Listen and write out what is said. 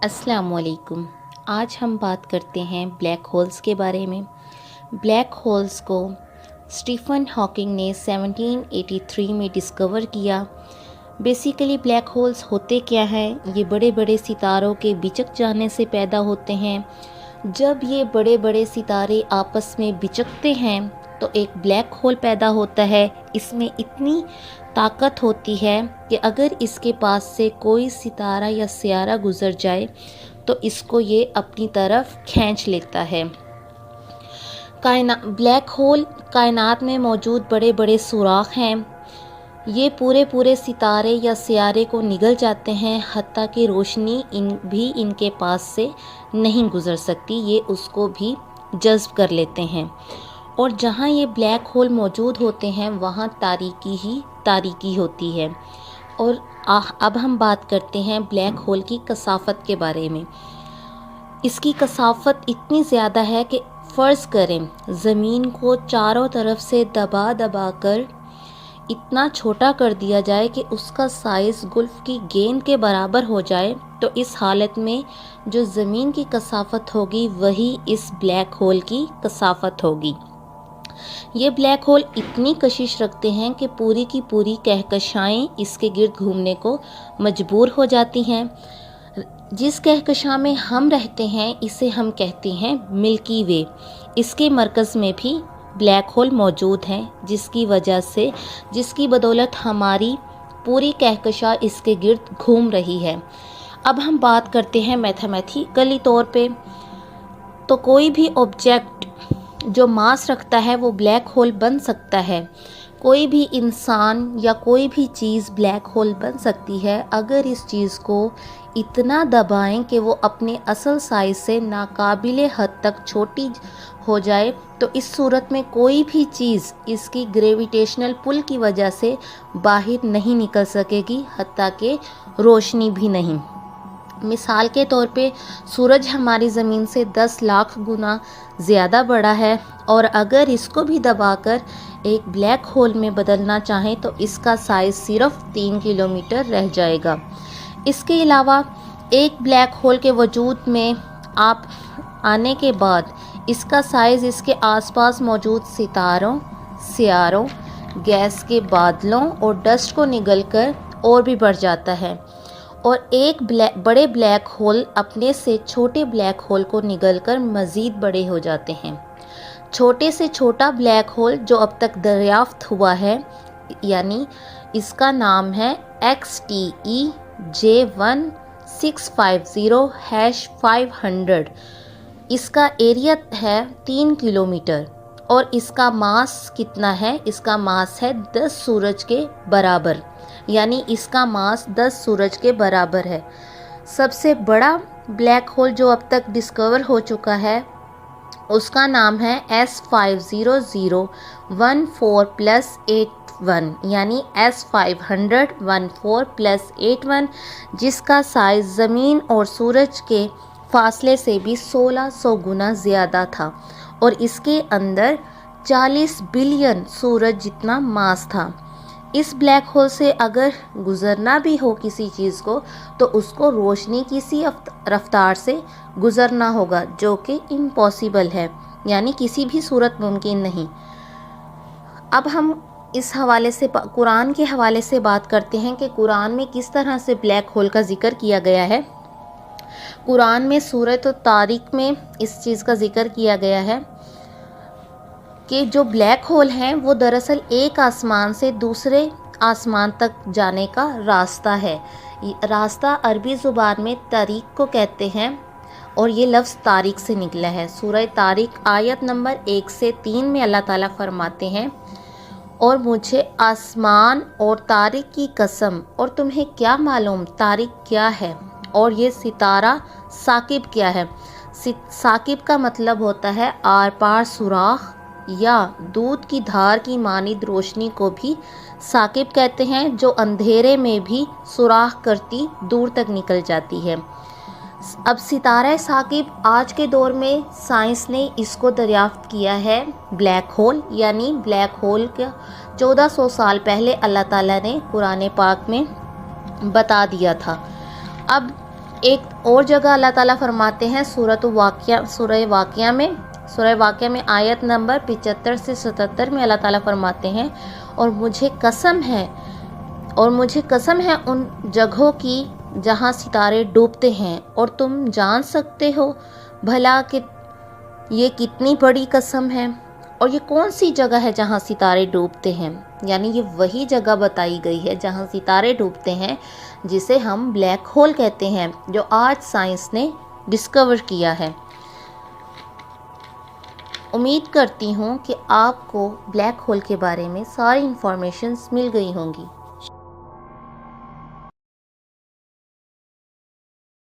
अस्सलामुअलैकुम। आज हम बात करते हैं ब्लैक होल्स के बारे में। ब्लैक होल्स को स्टीफन हॉकिंग ने 1783 में डिस्कवर किया। बेसिकली ब्लैक होल्स होते क्या हैं? ये बड़े बड़े सितारों के बिचक जाने से पैदा होते हैं। जब ये बड़े बड़े सितारे आपस में बिचकते हैं तो एक ब्लैक होल पैदा होता है। इसमें इतनी ताकत होती है कि अगर इसके पास से कोई सितारा या सियारा गुजर जाए तो इसको ये अपनी तरफ खींच लेता है। ब्लैक होल कायनात में मौजूद बड़े बड़े सुराख हैं। ये पूरे पूरे सितारे या सियारे को निगल जाते हैं, हत्ता कि रोशनी इनके पास से नहीं गुजर सकती, ये उसको भी जज्ब कर लेते हैं। और जहाँ ये ब्लैक होल मौजूद होते हैं वहाँ तारीकी ही तारीकी होती है। और अब हम बात करते हैं ब्लैक होल की कसाफत के बारे में। इसकी कसाफत इतनी ज़्यादा है कि फ़र्ज़ करें ज़मीन को चारों तरफ से दबा दबा कर इतना छोटा कर दिया जाए कि उसका साइज़ गुल्फ की गेंद के बराबर हो जाए, तो इस हालत में जो ज़मीन की कसाफत होगी वही इस ब्लैक होल की कसाफत होगी। ये ब्लैक होल इतनी कशिश रखते हैं कि पूरी की पूरी कहकशाएं इसके गिर्द घूमने को मजबूर हो जाती हैं। जिस कहकशा में हम रहते हैं इसे हम कहते हैं मिल्की वे। इसके मरकज़ में भी ब्लैक होल मौजूद हैं, जिसकी बदौलत हमारी पूरी कहकशा इसके गिर्द घूम रही है। अब हम बात करते हैं मैथमेटिकली तौर पे, तो कोई भी ऑब्जेक्ट जो मास रखता है वो ब्लैक होल बन सकता है। कोई भी इंसान या कोई भी चीज़ ब्लैक होल बन सकती है अगर इस चीज़ को इतना दबाएं कि वो अपने असल साइज़ से नाकाबिले हद तक छोटी हो जाए। तो इस सूरत में कोई भी चीज़ इसकी ग्रेविटेशनल पुल की वजह से बाहर नहीं निकल सकेगी, हत्ता कि रोशनी भी नहीं। मिसाल के तौर पे सूरज हमारी ज़मीन से 10 लाख गुना ज़्यादा बड़ा है, और अगर इसको भी दबाकर एक ब्लैक होल में बदलना चाहें तो इसका साइज़ सिर्फ 3 किलोमीटर रह जाएगा। इसके अलावा एक ब्लैक होल के वजूद में आप आने के बाद इसका साइज़ इसके आसपास मौजूद सितारों, सियारों, गैस के बादलों और डस्ट को निगलकर और भी बढ़ जाता है। और एक बड़े ब्लैक होल अपने से छोटे ब्लैक होल को निगलकर मज़ीद बड़े हो जाते हैं। छोटे से छोटा ब्लैक होल जो अब तक दरियाफ्त हुआ है, यानी इसका नाम है XTE J1650/500। इसका एरिया है 3 किलोमीटर और इसका मास कितना है? इसका मास है 10 सूरज के बराबर, यानी इसका मास 10 सूरज के बराबर है। सबसे बड़ा ब्लैक होल जो अब तक डिस्कवर हो चुका है उसका नाम है S5014+81, यानी S50014+81, जिसका साइज़ ज़मीन और सूरज के फासले से भी 1600 गुना ज़्यादा था और इसके अंदर 40 बिलियन सूरज जितना मास था। इस ब्लैक होल से अगर गुज़रना भी हो किसी चीज़ को तो उसको रोशनी किसी रफ्तार से गुज़रना होगा, जो कि इम्पॉसिबल है, यानी किसी भी सूरत मुमकिन नहीं। अब हम इस हवाले से कुरान के हवाले से बात करते हैं कि कुरान में किस तरह से ब्लैक होल का ज़िक्र किया गया है। कुरान में सूरत तारिक में इस चीज़ का ज़िक्र किया गया है कि जो ब्लैक होल हैं वो दरअसल एक आसमान से दूसरे आसमान तक जाने का रास्ता है। रास्ता अरबी ज़ुबान में तारीक को कहते हैं और ये लफ्ज़ तारिक से निकला है। सूरह तारिक आयत नंबर 1 से 3 में अल्लाह ताला फरमाते हैं, और मुझे आसमान और तारिक की कसम, और तुम्हें क्या मालूम तारिक क्या है और ये सितारा साकिब क्या है। साकिब का मतलब होता है आर पार सुराख या दूध की धार की मानिद रोशनी को भी साकिब कहते हैं, जो अंधेरे में भी सुराख करती दूर तक निकल जाती है। अब सितारा साकिब आज के दौर में साइंस ने इसको दरियाफ्त किया है ब्लैक होल, यानी ब्लैक होल का 1400 साल पहले अल्लाह ताला ने कुरान पाक में बता दिया था। अब एक और जगह अल्लाह ताला फरमाते हैं सूरह वाक़िया में आयत नंबर 75 से 77 में अल्लाह ताला फरमाते हैं, और मुझे कसम है उन जगहों की जहाँ सितारे डूबते हैं, और तुम जान सकते हो भला कि ये कितनी बड़ी कसम है। और ये कौन सी जगह है जहाँ सितारे डूबते हैं? यानी ये वही जगह बताई गई है जहाँ सितारे डूबते हैं, जिसे हम ब्लैक होल कहते हैं, जो आज साइंस ने डिस्कवर किया है। उम्मीद करती हूँ कि आपको ब्लैक होल के बारे में सारी इन्फॉर्मेशंस मिल गई होंगी।